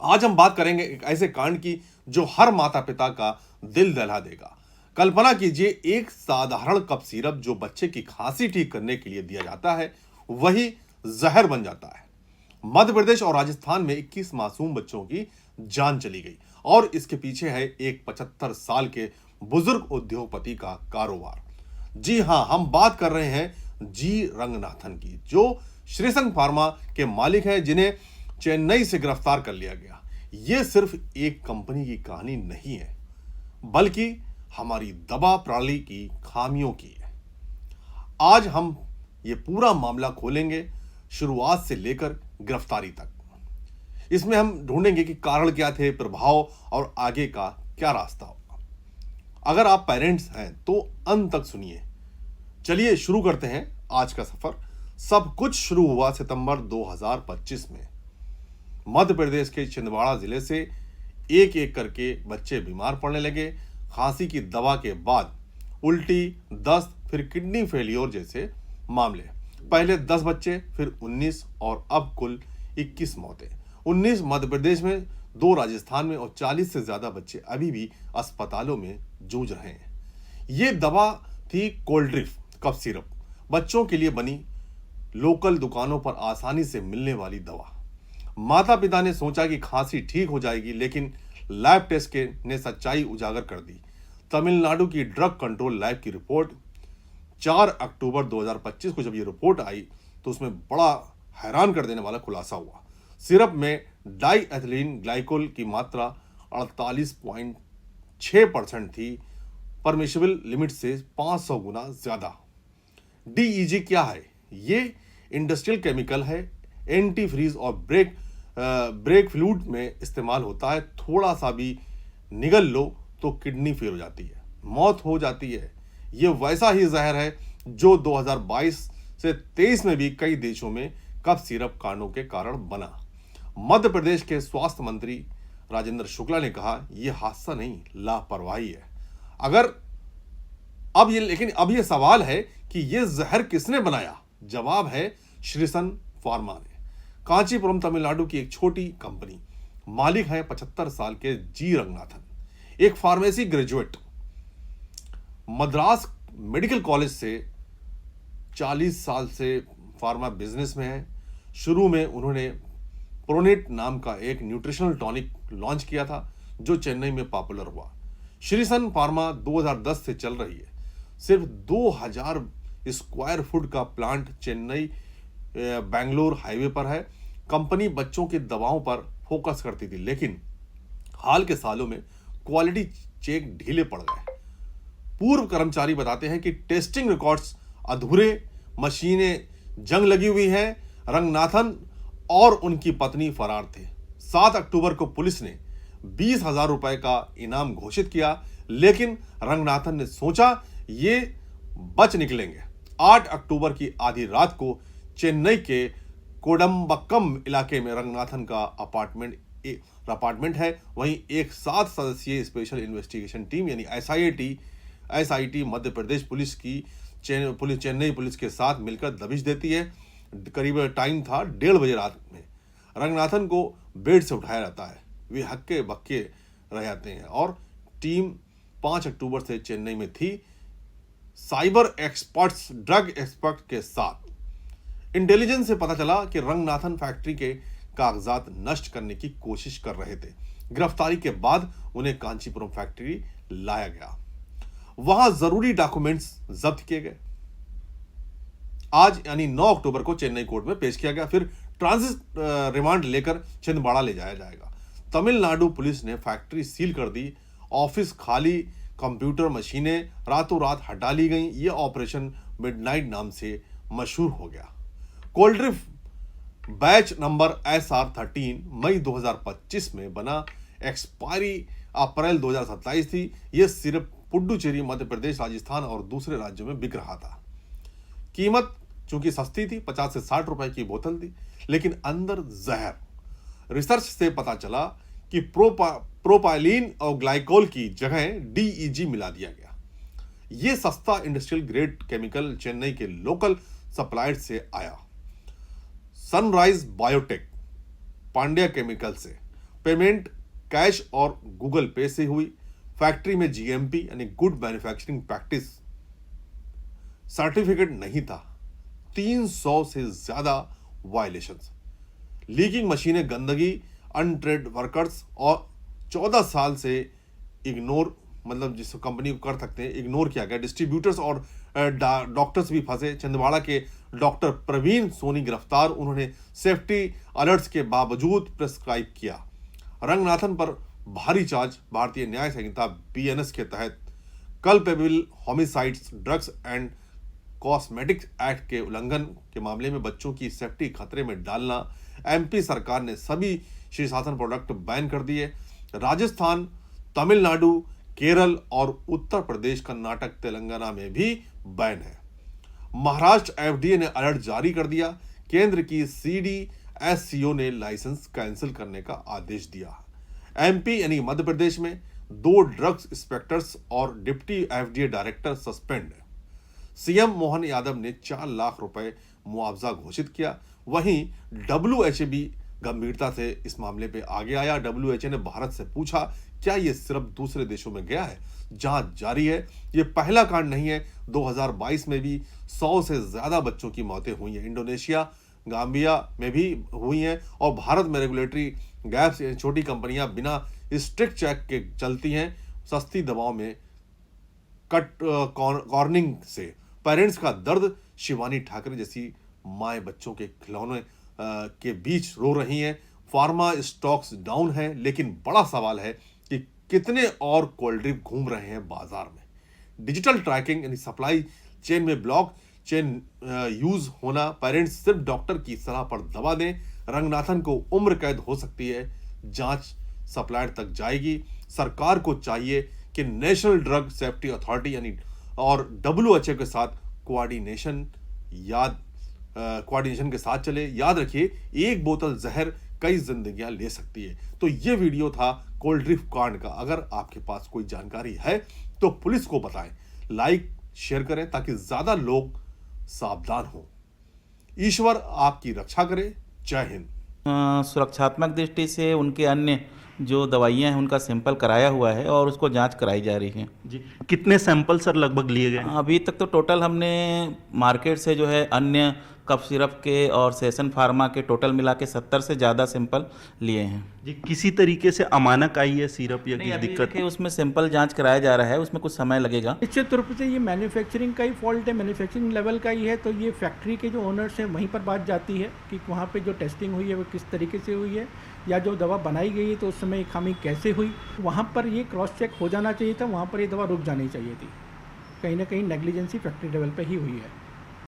आज हम बात करेंगे एक ऐसे कांड की जो हर माता पिता का दिल दहला देगा। कल्पना कीजिए, एक साधारण कप सिरप जो बच्चे की खांसी ठीक करने के लिए दिया जाता है, वही जहर बन जाता है। मध्य प्रदेश और राजस्थान में 21 मासूम बच्चों की जान चली गई और इसके पीछे है एक 75 साल के बुजुर्ग उद्योगपति का कारोबार। जी हां, हम बात कर रहे हैं जी रंगनाथन की, जो श्रीसंग फार्मा के मालिक हैं, जिन्हें चेन्नई से गिरफ्तार कर लिया गया। यह सिर्फ एक कंपनी की कहानी नहीं है, बल्कि हमारी दबा प्रणाली की खामियों की है। आज हम ये पूरा मामला खोलेंगे, शुरुआत से लेकर गिरफ्तारी तक। इसमें हम ढूंढेंगे कि कारण क्या थे, प्रभाव और आगे का क्या रास्ता होगा। अगर आप पेरेंट्स हैं तो अंत तक सुनिए। चलिए शुरू करते हैं आज का सफर। सब कुछ शुरू हुआ सितंबर 2025 में। मध्य प्रदेश के छिंदवाड़ा जिले से एक एक करके बच्चे बीमार पड़ने लगे। खांसी की दवा के बाद उल्टी, दस्त, फिर किडनी फेलियर जैसे मामले। पहले 10 बच्चे, फिर 19 और अब कुल 21 मौतें। 19 मध्य प्रदेश में, 2 राजस्थान में और 40 से ज्यादा बच्चे अभी भी अस्पतालों में जूझ रहे हैं। ये दवा थी कोल्ड्रिफ कफ सिरप, बच्चों के लिए बनी, लोकल दुकानों पर आसानी से मिलने वाली दवा। माता पिता ने सोचा कि खांसी ठीक हो जाएगी, लेकिन लैब टेस्ट के ने सच्चाई उजागर कर दी। तमिलनाडु की ड्रग कंट्रोल लैब की रिपोर्ट 4 अक्टूबर 2025 को जब ये रिपोर्ट आई तो उसमें बड़ा हैरान कर देने वाला खुलासा हुआ। सिरप में डाई एथिलीन ग्लाइकोल की मात्रा 48.6% थी, परमिशिबल लिमिट से 500 गुना ज्यादा। डीईजी क्या है? ये इंडस्ट्रियल केमिकल है, एंटी फ्रीज और ब्रेक फ्लूइड में इस्तेमाल होता है। थोड़ा सा भी निगल लो तो किडनी फेल हो जाती है, मौत हो जाती है। यह वैसा ही जहर है जो 2022 से 23 में भी कई देशों में कफ सिरप कांडों के कारण बना। मध्य प्रदेश के स्वास्थ्य मंत्री राजेंद्र शुक्ला ने कहा, यह हादसा नहीं, लापरवाही है। लेकिन अब यह सवाल है कि यह जहर किसने बनाया? जवाब है श्रीसन फार्मा ने। कांचीपुरम तमिलनाडु की एक छोटी कंपनी, मालिक हैं 75 साल के जी रंगनाथन, एक pharmacy graduate, Madras medical college से 40 साल से फार्मा बिजनेस में है। शुरू में उन्होंने प्रोनेट नाम का एक न्यूट्रिशनल टॉनिक लॉन्च किया था जो चेन्नई में पॉपुलर हुआ। श्रीसन फार्मा 2010 से चल रही है। सिर्फ 2000 स्क्वायर फुट का प्लांट चेन्नई बेंगलोर हाईवे पर है। कंपनी बच्चों की दवाओं पर फोकस करती थी, लेकिन हाल के सालों में क्वालिटी चेक ढीले पड़ गए। पूर्व कर्मचारी बताते हैं कि टेस्टिंग रिकॉर्ड्स अधूरे, मशीनें जंग लगी हुई हैं। रंगनाथन और उनकी पत्नी फरार थे। 7 अक्टूबर को पुलिस ने 20,000 रुपए का इनाम घोषित किया, लेकिन रंगनाथन ने सोचा ये बच निकलेंगे। 8 अक्टूबर की आधी रात को चेन्नई के कोडम्बक्कम इलाके में रंगनाथन का अपार्टमेंट है। वहीं एक 7 सदस्यीय स्पेशल इन्वेस्टिगेशन टीम यानी एसआईटी मध्य प्रदेश पुलिस की चेन्नई पुलिस के साथ मिलकर दबिश देती है। करीब टाइम था 1:30 बजे रात में। रंगनाथन को बेड से उठाया जाता है, वे हक्के बक्के रह जाते हैं और टीम 5 अक्टूबर से चेन्नई में थी, साइबर एक्सपर्ट्स, ड्रग एक्सपर्ट के साथ। इंटेलिजेंस से पता चला कि रंगनाथन फैक्ट्री के कागजात नष्ट करने की कोशिश कर रहे थे। गिरफ्तारी के बाद उन्हें कांचीपुरम फैक्ट्री लाया गया, वहां जरूरी डॉक्यूमेंट्स जब्त किए गए। आज यानी 9 अक्टूबर को चेन्नई कोर्ट में पेश किया गया, फिर ट्रांजिट रिमांड लेकर छिंदवाड़ा ले जाया जाएगा। तमिलनाडु पुलिस ने फैक्ट्री सील कर दी, ऑफिस खाली, कंप्यूटर मशीनें रातों रात हटा ली गई। यह ऑपरेशन मिडनाइट नाम से मशहूर हो गया। कोल्ड्रिफ बैच नंबर SR13 मई 2025 में बना, एक्सपायरी अप्रैल 2027 थी। यह सिर्फ पुडुचेरी, मध्य प्रदेश, राजस्थान और दूसरे राज्यों में बिक रहा था। कीमत चूंकि सस्ती थी, 50 से 60 रुपए की बोतल थी, लेकिन अंदर जहर। रिसर्च से पता चला कि प्रोपाइलीन और ग्लाइकोल की जगह डीईजी मिला दिया गया। यह सस्ता इंडस्ट्रियल ग्रेड केमिकल चेन्नई के लोकल सप्लायर से आया, सनराइज बायोटेक, पांड्या केमिकल से। पेमेंट कैश और गूगल पे से हुई। फैक्ट्री में जीएमपी यानी गुड मैन्युफैक्चरिंग प्रैक्टिस सर्टिफिकेट नहीं था। 300 से ज्यादा वायलेशंस, लीकिंग मशीनें, गंदगी, अनट्रेड वर्कर्स और 14 साल से इग्नोर, मतलब जिस कंपनी को कर सकते हैं इग्नोर किया गया। डिस्ट्रीब्यूटर्स और डॉक्टर्स भी फंसे। छिंदवाड़ा के डॉक्टर प्रवीण सोनी गिरफ्तार, उन्होंने सेफ्टी अलर्ट्स के बावजूद प्रिस्क्राइब किया। रंगनाथन पर भारी चार्ज, भारतीय न्याय संहिता बीएनएस के तहत culpable homicides, drugs and cosmetics act के उल्लंघन के मामले में बच्चों की सेफ्टी खतरे में डालना। एमपी सरकार ने सभी शीर्षासन प्रोडक्ट बैन कर दिए। राजस्थान, तमिलनाडु, केरल और उत्तर प्रदेश, कर्नाटक, तेलंगाना में भी बैन है। महाराष्ट्र एफडीए ने अलर्ट जारी कर दिया। केंद्र की सीडीएससीओ ने लाइसेंस कैंसिल करने का आदेश दिया। एमपी यानी मध्य प्रदेश में 2 ड्रग्स इंस्पेक्टर्स और deputy FDA director suspend. CM Mohan Yadav ने 4 लाख रुपए मुआवजा घोषित किया। वहीं डब्ल्यूएचओ भी गंभीरता से इस मामले पे आगे आया। डब्ल्यूएचओ ने भारत से पूछा, क्या ये सिर्फ दूसरे देशों में गया है? जांच जारी है। ये पहला कांड नहीं है। 2022 में भी 100 से ज्यादा बच्चों की मौतें हुई हैं। इंडोनेशिया, गाम्बिया में भी हुई हैं। और भारत में रेगुलेटरी गैप्स, छोटी कंपनियां बिना स्ट्रिक्ट चेक के चलती हैं, सस्ती दवाओं में कॉर्निंग से। पेरेंट्स का दर्द, शिवानी ठाकरे जैसी माएँ बच्चों के खिलौने के बीच रो रही हैं। फार्मा स्टॉक्स डाउन है, लेकिन बड़ा सवाल है कि कितने और कोल्ड ड्रिंक घूम रहे हैं बाजार में। डिजिटल ट्रैकिंग यानी सप्लाई चेन में ब्लॉक चेन यूज होना। पेरेंट्स सिर्फ डॉक्टर की सलाह पर दवा दें। रंगनाथन को उम्र कैद हो सकती है। जांच सप्लायर तक जाएगी। सरकार को चाहिए कि नेशनल ड्रग सेफ्टी अथॉरिटी यानी और डब्ल्यूएचओ के साथ कोऑर्डिनेशन के साथ चले। याद रखिए, एक बोतल जहर कई जिंदगियां ले सकती है। तो ये वीडियो था कोल्ड ड्रिंक कांड का। अगर आपके पास कोई जानकारी है तो पुलिस को बताएं, लाइक शेयर करें ताकि ज्यादा लोग सावधान हों। ईश्वर आपकी रक्षा करे। जय हिंद। सुरक्षात्मक दृष्टि से उनके अन्य जो दवाइयां हैं उनका सैंपल कराया हुआ है और उसको जांच कराई जा रही है। जी, कितने सैंपल सर लगभग लिए गए? अभी तक तो टोटल हमने मार्केट से जो है अन्य कफ सिरप के और सेशन फार्मा के टोटल मिला के 70 से ज़्यादा सैंपल लिए हैं। जी, किसी तरीके से अमानक आई है सिरप या नहीं, किसी अभी दिक्कत? देखिए उसमें सैंपल जांच कराया जा रहा है, उसमें कुछ समय लगेगा। निश्चित रूप से ये मैन्युफैक्चरिंग का ही फॉल्ट है, मैन्युफैक्चरिंग लेवल का ही है। तो ये फैक्ट्री के जो ओनर्स हैं वहीं पर बात जाती है कि वहाँ पे जो टेस्टिंग हुई है वो किस तरीके से हुई है, या जो दवा बनाई गई है तो उस समय खामी कैसे हुई। वहाँ पर ये क्रॉस चेक हो जाना चाहिए था, वहाँ पर ये दवा रुक जानी चाहिए थी। कहीं ना कहीं नेग्लिजेंसी फैक्ट्री लेवल पर ही हुई है।